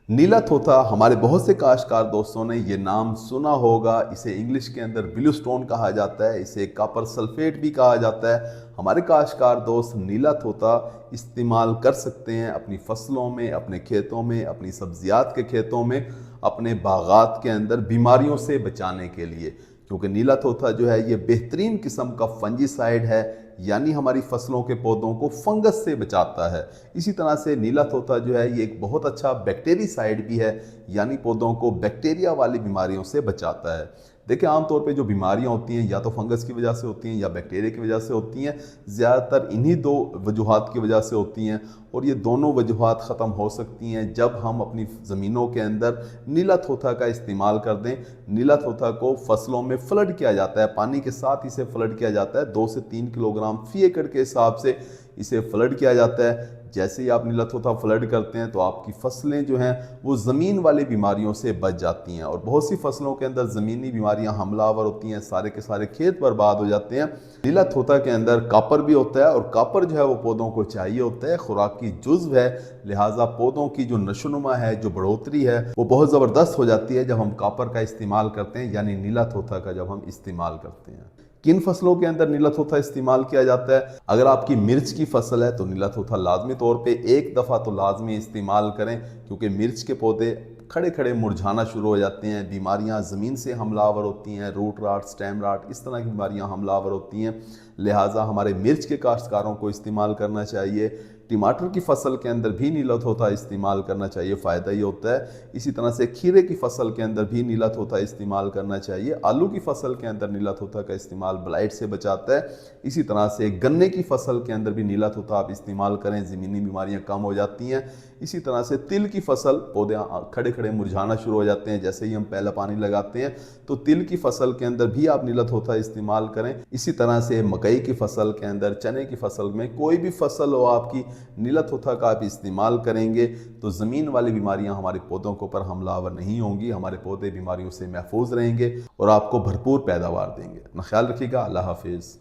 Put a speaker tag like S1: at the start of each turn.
S1: नीला तोता हमारे बहुत से काश्तकार दोस्तों ने ये नाम सुना होगा। इसे इंग्लिश के अंदर ब्लू स्टोन कहा जाता है, इसे कॉपर सल्फेट भी कहा जाता है। हमारे काश्तकार दोस्त नीला तोता इस्तेमाल कर सकते हैं अपनी फसलों में, अपने खेतों में, अपनी सब्जियात के खेतों में, अपने बागात के अंदर बीमारियों से बचाने के लिए। क्योंकि नीला तोता जो है ये बेहतरीन किस्म का फंजीसाइड है, यानी हमारी फसलों के पौधों को फंगस से बचाता है। इसी तरह से नीला तोता जो है ये एक बहुत अच्छा बैक्टीरिसाइड भी है, यानी पौधों को बैक्टीरिया वाली बीमारियों से बचाता है। देखिए, आमतौर पे जो बीमारियां होती हैं या तो फंगस की वजह से होती हैं या बैक्टीरिया की वजह से होती हैं। ज़्यादातर इन्हीं दो वजूहात की वजह से होती हैं, और ये दोनों वजूहात ख़त्म हो सकती हैं जब हम अपनी ज़मीनों के अंदर नीला तोता का इस्तेमाल कर दें। नीला तोता को फसलों में फ्लड किया जाता है, पानी के साथ इसे फ्लड किया जाता है। 2 से 3 किलोग्राम फी एकड़ के हिसाब से इसे फ्लड किया जाता है। जैसे ही आप नीला तोता फ्लड करते हैं तो आपकी फसलें जो हैं वो ज़मीन वाली बीमारियों से बच जाती हैं, और बहुत सी फसलों के अंदर ज़मीनी बीमारियां हमलावर होती हैं, सारे के सारे खेत बर्बाद हो जाते हैं। नीला तोता के अंदर कॉपर भी होता है, और कॉपर जो है वो पौधों को चाहिए होता है, खुराक की जुज़्व है। लिहाजा पौधों की जो नशोनुमा है, जो बढ़ोतरी है, वो बहुत ज़बरदस्त हो जाती है जब हम कॉपर का इस्तेमाल करते हैं, यानी नीला तोता का जब हम इस्तेमाल करते हैं। किन फसलों के अंदर नीला तोता इस्तेमाल किया जाता है? अगर आपकी मिर्च की फसल है तो नीला तोता लाजमी तौर पे एक दफ़ा तो लाजमी इस्तेमाल करें, क्योंकि मिर्च के पौधे खड़े खड़े मुरझाना शुरू हो जाते हैं। बीमारियां ज़मीन से हमलावर होती हैं, रूट राट, स्टेम राट, इस तरह की बीमारियां हमलावर होती हैं। लिहाजा हमारे मिर्च के काश्तकारों को इस्तेमाल करना चाहिए। टमाटर की फसल के अंदर भी नीला तोता इस्तेमाल करना चाहिए, फ़ायदा ही होता है। इसी तरह से खीरे की फसल के अंदर भी नीला तोता इस्तेमाल करना चाहिए। आलू की फसल के अंदर नीला तोता का इस्तेमाल ब्लाइट से बचाता है। इसी तरह से गन्ने की फसल के अंदर भी नीला तोता आप इस्तेमाल करें, ज़मीनी बीमारियां कम हो जाती हैं। इसी तरह से तिल की फसल, पौधे खड़े खड़े मुरझाना शुरू हो जाते हैं जैसे ही हम पहला पानी लगाते हैं, तो तिल की फसल के अंदर भी आप नीला तोता इस्तेमाल करें। इसी तरह से मकई की फसल के अंदर, चने की फसल में, कोई भी फसल हो आपकी, नीला तोता का आप इस्तेमाल करेंगे तो ज़मीन वाली बीमारियां हमारे पौधों के ऊपर हमलावर नहीं होंगी। हमारे पौधे बीमारियों से महफूज रहेंगे और आपको भरपूर पैदावार देंगे। अपना ख्याल रखिएगा। अल्लाह हाफिज़।